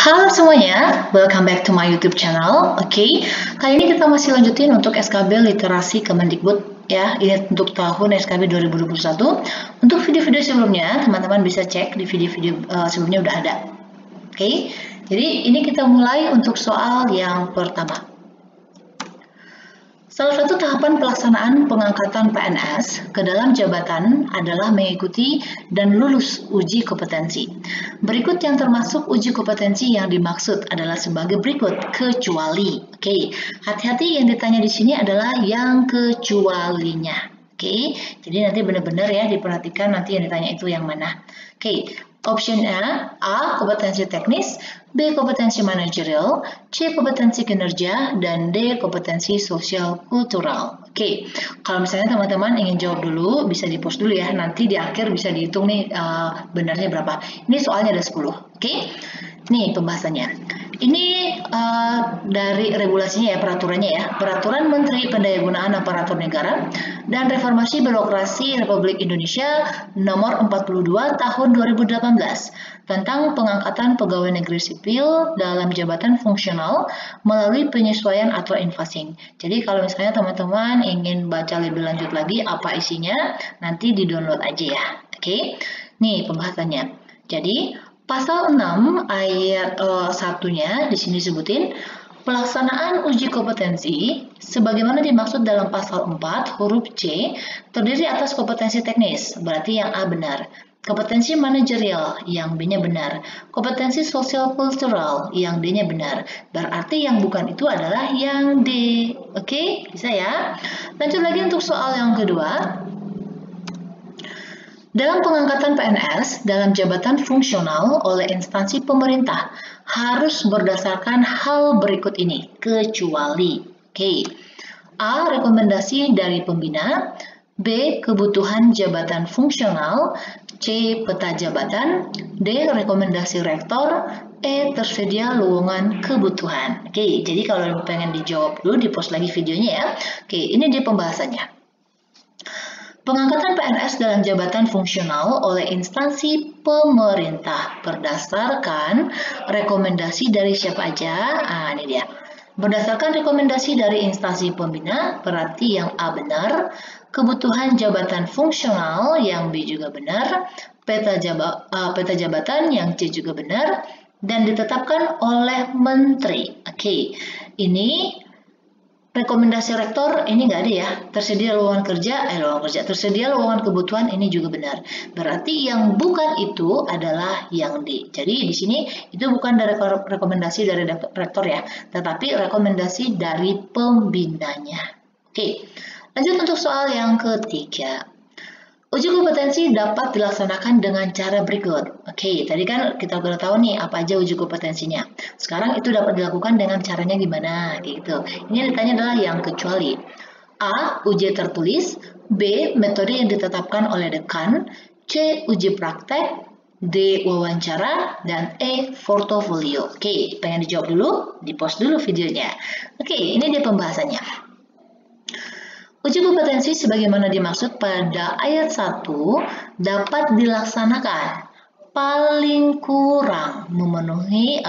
Halo semuanya, welcome back to my YouTube channel. Oke, kali ini kita masih lanjutin untuk SKB Literasi Kemendikbud ya. Ini untuk tahun SKB 2021. Untuk video-video sebelumnya, teman-teman bisa cek di video-video sebelumnya udah ada. Oke, jadi ini kita mulai untuk soal yang pertama. Salah satu tahapan pelaksanaan pengangkatan PNS ke dalam jabatan adalah mengikuti dan lulus uji kompetensi. Berikut yang termasuk uji kompetensi yang dimaksud adalah sebagai berikut, kecuali. Oke, hati-hati yang ditanya di sini adalah yang kecualinya. Oke, jadi nanti benar-benar ya diperhatikan nanti yang ditanya itu yang mana. Oke, optionnya A. Kompetensi teknis, B. Kompetensi manajerial, C. Kompetensi kinerja, dan D. Kompetensi sosial kultural. Oke, kalau misalnya teman-teman ingin jawab dulu, bisa di-post dulu ya. Nanti di akhir bisa dihitung nih benarnya berapa. Ini soalnya ada 10. Oke, nih pembahasannya. Ini dari regulasinya ya, peraturannya ya. Peraturan Menteri Pendayagunaan Aparatur Negara dan Reformasi Birokrasi Republik Indonesia Nomor 42 Tahun 2018 tentang pengangkatan pegawai negeri sipil dalam jabatan fungsional melalui penyesuaian atau infasing. Jadi kalau misalnya teman-teman ingin baca lebih lanjut lagi apa isinya, nanti di-download aja ya. Oke. Nih pembahasannya. Jadi Pasal 6 ayat 1-nya di sini sebutin pelaksanaan uji kompetensi sebagaimana dimaksud dalam pasal 4 huruf C terdiri atas kompetensi teknis, berarti yang A benar. Kompetensi manajerial, yang B-nya benar. Kompetensi sosial kultural, yang D-nya benar. Berarti yang bukan itu adalah yang D. Oke, bisa ya? Lanjut lagi untuk soal yang kedua. Dalam pengangkatan PNS dalam jabatan fungsional oleh instansi pemerintah harus berdasarkan hal berikut ini, kecuali. Oke. A. Rekomendasi dari pembina, B. Kebutuhan jabatan fungsional, C. Peta jabatan, D. Rekomendasi rektor, E. Tersedia lowongan kebutuhan. Oke, jadi kalau pengen dijawab dulu, di-post lagi videonya ya. Oke, ini dia pembahasannya. Pengangkatan PNS dalam jabatan fungsional oleh instansi pemerintah berdasarkan rekomendasi dari siapa aja? Ini dia. Berdasarkan rekomendasi dari instansi pembina, berarti yang A benar, kebutuhan jabatan fungsional yang B juga benar, peta jabatan yang C juga benar, dan ditetapkan oleh menteri. Oke, ini rekomendasi rektor ini nggak ada ya, tersedia lowongan kerja, tersedia lowongan kebutuhan ini juga benar. Berarti yang bukan itu adalah yang D. Jadi di sini itu bukan dari rekomendasi dari rektor ya, tetapi rekomendasi dari pembinanya. Oke, lanjut untuk soal yang ketiga. Uji kompetensi dapat dilaksanakan dengan cara berikut. Oke, tadi kan kita udah tahu nih apa aja uji kompetensinya. Sekarang itu dapat dilakukan dengan caranya gimana, gitu. Ini ditanya adalah yang kecuali. A. Uji tertulis, B. Metode yang ditetapkan oleh dekan, C. Uji praktek, D. Wawancara, dan E. Portofolio. Oke, pengen dijawab dulu? Di-post dulu videonya. Oke, ini dia pembahasannya. Uji kompetensi sebagaimana dimaksud pada ayat 1 dapat dilaksanakan paling kurang memenuhi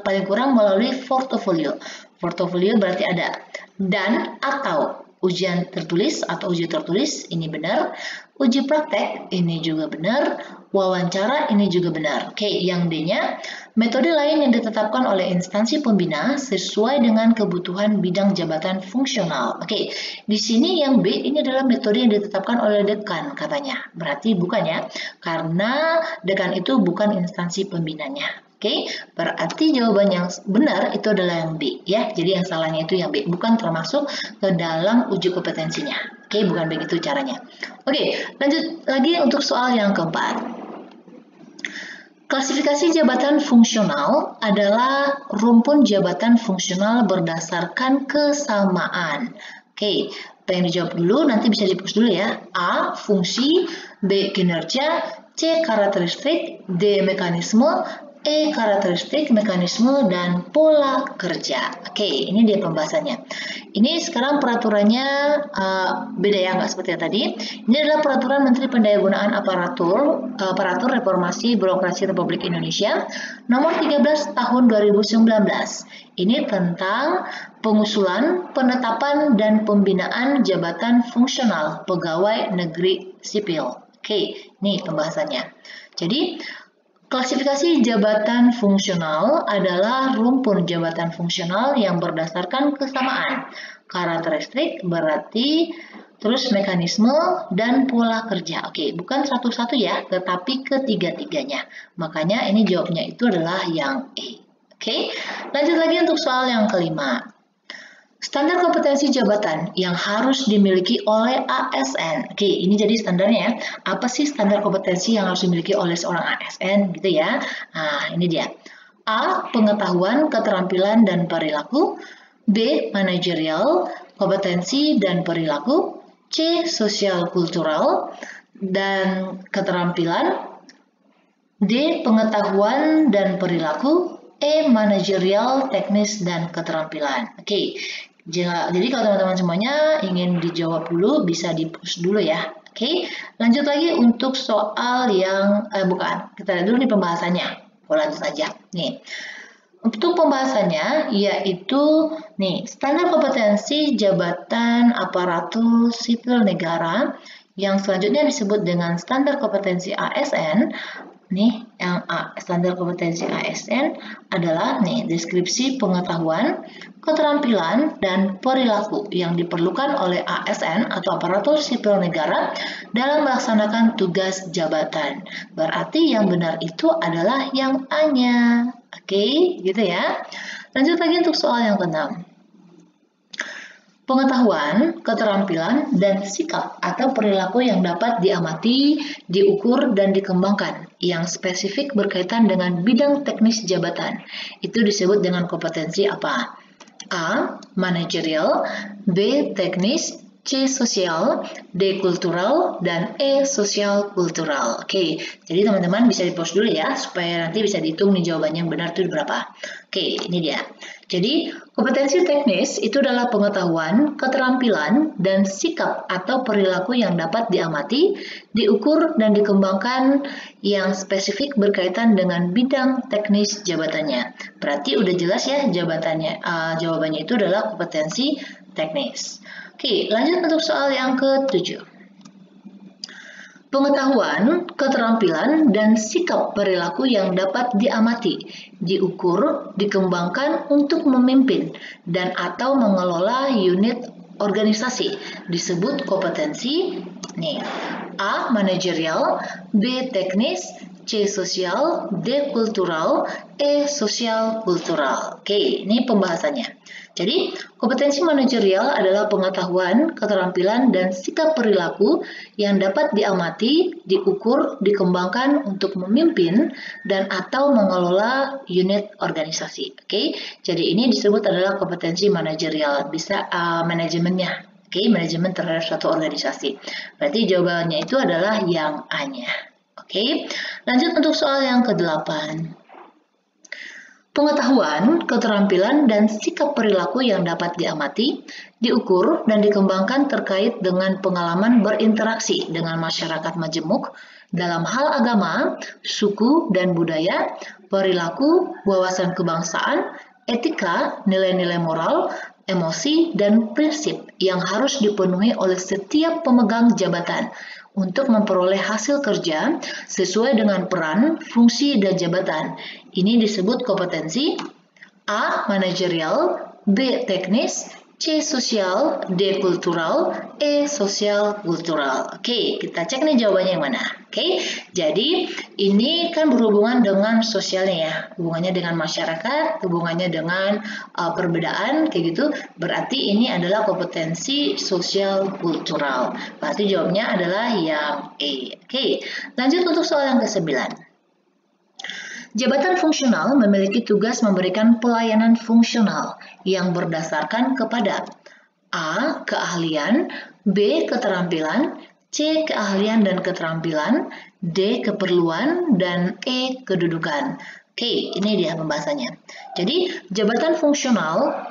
paling kurang melalui portofolio. Portofolio berarti ada dan atau ujian tertulis atau uji tertulis ini benar, uji praktek ini juga benar, wawancara ini juga benar. Oke, yang D-nya metode lain yang ditetapkan oleh instansi pembina sesuai dengan kebutuhan bidang jabatan fungsional. Oke, di sini yang B ini adalah metode yang ditetapkan oleh dekan katanya. Berarti bukan ya, karena dekan itu bukan instansi pembinanya. Oke, berarti jawaban yang benar itu adalah yang B ya. Jadi yang salahnya itu yang B, bukan termasuk ke dalam uji kompetensinya. Oke, bukan begitu caranya. Oke, lanjut lagi untuk soal yang keempat. Klasifikasi jabatan fungsional adalah rumpun jabatan fungsional berdasarkan kesamaan. Oke, pengen dijawab dulu, nanti bisa di-post dulu ya. A. Fungsi, B. Kinerja, C. Karakteristik, D. Mekanisme, E. Karakteristik, mekanisme, dan pola kerja. Oke, ini dia pembahasannya. Ini sekarang peraturannya beda ya, nggak seperti yang tadi. Ini adalah peraturan Menteri Pendayagunaan Aparatur Reformasi Birokrasi Republik Indonesia nomor 13 tahun 2019. Ini tentang pengusulan, penetapan, dan pembinaan jabatan fungsional pegawai negeri sipil. Oke, ini pembahasannya. Jadi, klasifikasi jabatan fungsional adalah rumpun jabatan fungsional yang berdasarkan kesamaan. Karakteristik berarti terus mekanisme dan pola kerja. Oke, bukan satu-satu ya, tetapi ketiga-tiganya. Makanya ini jawabnya itu adalah yang E. Oke, lanjut lagi untuk soal yang kelima. Standar kompetensi jabatan yang harus dimiliki oleh ASN. Oke, ini jadi standarnya ya. Apa sih standar kompetensi yang harus dimiliki oleh seorang ASN gitu ya? Nah, ini dia. A. Pengetahuan, keterampilan, dan perilaku. B. Manajerial, kompetensi, dan perilaku. C. Sosial kultural, dan keterampilan. D. Pengetahuan dan perilaku. E. Manajerial, teknis, dan keterampilan. Oke. Jadi kalau teman-teman semuanya ingin dijawab dulu, bisa di-push dulu ya. Oke, lanjut lagi untuk soal yang, kita lihat dulu nih pembahasannya. Lanjut aja. Nih, untuk pembahasannya yaitu, nih, standar kompetensi jabatan aparatur sipil negara yang selanjutnya disebut dengan standar kompetensi ASN. Nih, yang standar kompetensi ASN adalah nih deskripsi pengetahuan, keterampilan, dan perilaku yang diperlukan oleh ASN atau aparatur sipil negara dalam melaksanakan tugas jabatan. Berarti yang benar itu adalah yang A-nya. Oke, gitu ya. Lanjut lagi untuk soal yang ke-6. Pengetahuan, keterampilan, dan sikap atau perilaku yang dapat diamati, diukur, dan dikembangkan yang spesifik berkaitan dengan bidang teknis jabatan. Itu disebut dengan kompetensi apa? A. Manajerial, B. Teknis, C. Sosial, D. Kultural, dan E. Sosial kultural. Oke, jadi teman-teman bisa di-pause dulu ya, supaya nanti bisa dihitung nih jawabannya yang benar itu berapa. Oke, ini dia. Jadi, kompetensi teknis itu adalah pengetahuan, keterampilan, dan sikap atau perilaku yang dapat diamati, diukur, dan dikembangkan yang spesifik berkaitan dengan bidang teknis jabatannya. Berarti udah jelas ya jawabannya itu adalah kompetensi teknis. Oke, lanjut untuk soal yang ke-7. Pengetahuan, keterampilan, dan sikap perilaku yang dapat diamati, diukur, dikembangkan untuk memimpin dan atau mengelola unit organisasi disebut kompetensi nih. A. Manajerial, B. Teknis, C. Sosial, D. Kultural, E. Sosial kultural. Oke, ini pembahasannya. Jadi, kompetensi manajerial adalah pengetahuan, keterampilan, dan sikap perilaku yang dapat diamati, diukur, dikembangkan untuk memimpin dan atau mengelola unit organisasi. Oke, jadi ini disebut adalah kompetensi manajerial, bisa manajemennya. Oke, manajemen terhadap suatu organisasi. Berarti jawabannya itu adalah yang A-nya. Oke, lanjut untuk soal yang ke-8. Pengetahuan, keterampilan, dan sikap perilaku yang dapat diamati, diukur, dan dikembangkan terkait dengan pengalaman berinteraksi dengan masyarakat majemuk dalam hal agama, suku, dan budaya, perilaku, wawasan kebangsaan, etika, nilai-nilai moral, emosi, dan prinsip yang harus dipenuhi oleh setiap pemegang jabatan untuk memperoleh hasil kerja sesuai dengan peran, fungsi, dan jabatan. Ini disebut kompetensi A. Manajerial, B. Teknis, C. Sosial, D. Kultural, E. Sosial kultural. Oke, kita cek nih jawabannya yang mana. Oke, jadi ini kan berhubungan dengan sosialnya ya, hubungannya dengan masyarakat, hubungannya dengan perbedaan kayak gitu. Berarti ini adalah kompetensi sosial kultural. Berarti jawabnya adalah yang E. Oke, lanjut untuk soal yang ke-9. Jabatan fungsional memiliki tugas memberikan pelayanan fungsional yang berdasarkan kepada A. Keahlian, B. Keterampilan, C. Keahlian dan keterampilan, D. Keperluan, dan E. Kedudukan. Oke, ini dia pembahasannya. Jadi, jabatan fungsional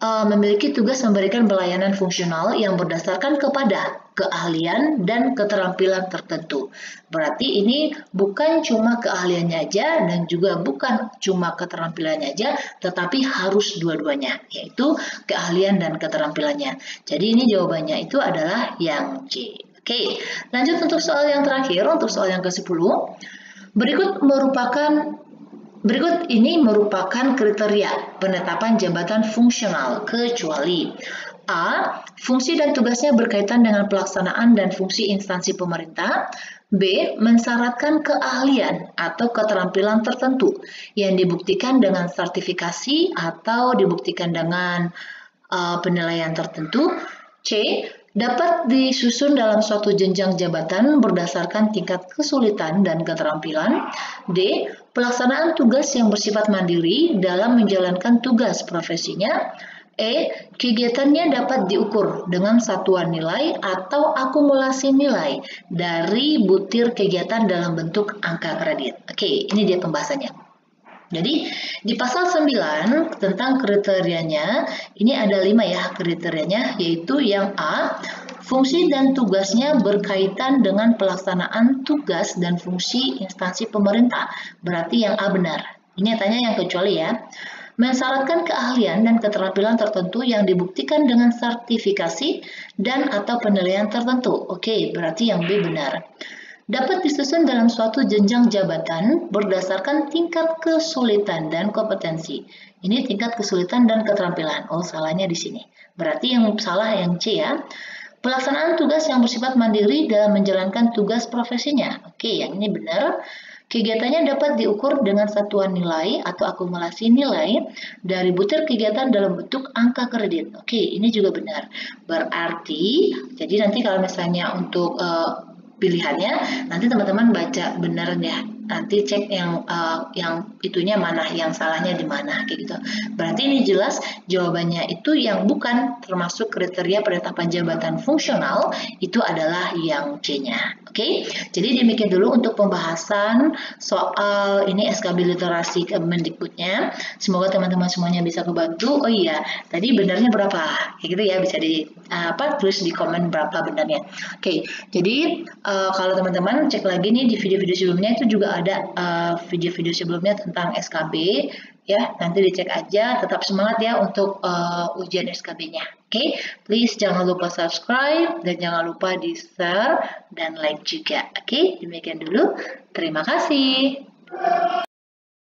memiliki tugas memberikan pelayanan fungsional yang berdasarkan kepada keahlian dan keterampilan tertentu. Berarti ini bukan cuma keahliannya aja dan juga bukan cuma keterampilannya aja, tetapi harus dua-duanya, yaitu keahlian dan keterampilannya. Jadi ini jawabannya itu adalah yang C. Oke, lanjut untuk soal yang terakhir, untuk soal yang ke-10. Berikut ini merupakan kriteria penetapan jabatan fungsional kecuali A. Fungsi dan tugasnya berkaitan dengan pelaksanaan dan fungsi instansi pemerintah. B. Mensyaratkan keahlian atau keterampilan tertentu yang dibuktikan dengan sertifikasi atau dibuktikan dengan penilaian tertentu. C. Dapat disusun dalam suatu jenjang jabatan berdasarkan tingkat kesulitan dan keterampilan. D. Pelaksanaan tugas yang bersifat mandiri dalam menjalankan tugas profesinya. E. Kegiatannya dapat diukur dengan satuan nilai atau akumulasi nilai dari butir kegiatan dalam bentuk angka kredit. Oke, ini dia pembahasannya. Jadi di pasal 9 tentang kriterianya, ini ada 5 ya kriterianya, yaitu yang A, fungsi dan tugasnya berkaitan dengan pelaksanaan tugas dan fungsi instansi pemerintah. Berarti yang A benar. Ini tanya yang kecuali ya. Mensyaratkan keahlian dan keterampilan tertentu yang dibuktikan dengan sertifikasi dan atau penilaian tertentu. Oke, berarti yang B benar. Dapat disusun dalam suatu jenjang jabatan berdasarkan tingkat kesulitan dan kompetensi. Ini tingkat kesulitan dan keterampilan. Oh, salahnya di sini. Berarti yang salah yang C ya. Pelaksanaan tugas yang bersifat mandiri dalam menjalankan tugas profesinya. Oke, yang ini benar. Kegiatannya dapat diukur dengan satuan nilai atau akumulasi nilai dari butir kegiatan dalam bentuk angka kredit. Oke, ini juga benar. Berarti, jadi nanti kalau misalnya untuk pilihannya, nanti teman-teman baca benar ya. Nanti cek yang itunya mana, yang salahnya di mana, kayak gitu. Berarti ini jelas jawabannya itu yang bukan termasuk kriteria penetapan jabatan fungsional, itu adalah yang C-nya. Oke, jadi demikian dulu untuk pembahasan soal ini SKB literasi Kemendikbudnya. Semoga teman-teman semuanya bisa kebantu. Oh iya, tadi benarnya berapa? Kayak gitu ya, bisa tulis di komen berapa benarnya. Oke, jadi kalau teman-teman cek lagi nih di video-video sebelumnya, itu juga ada video-video sebelumnya tentang SKB ya, nanti dicek aja. Tetap semangat ya untuk ujian SKB-nya. Oke, please jangan lupa subscribe dan jangan lupa di share dan like juga. Oke, demikian dulu. Terima kasih.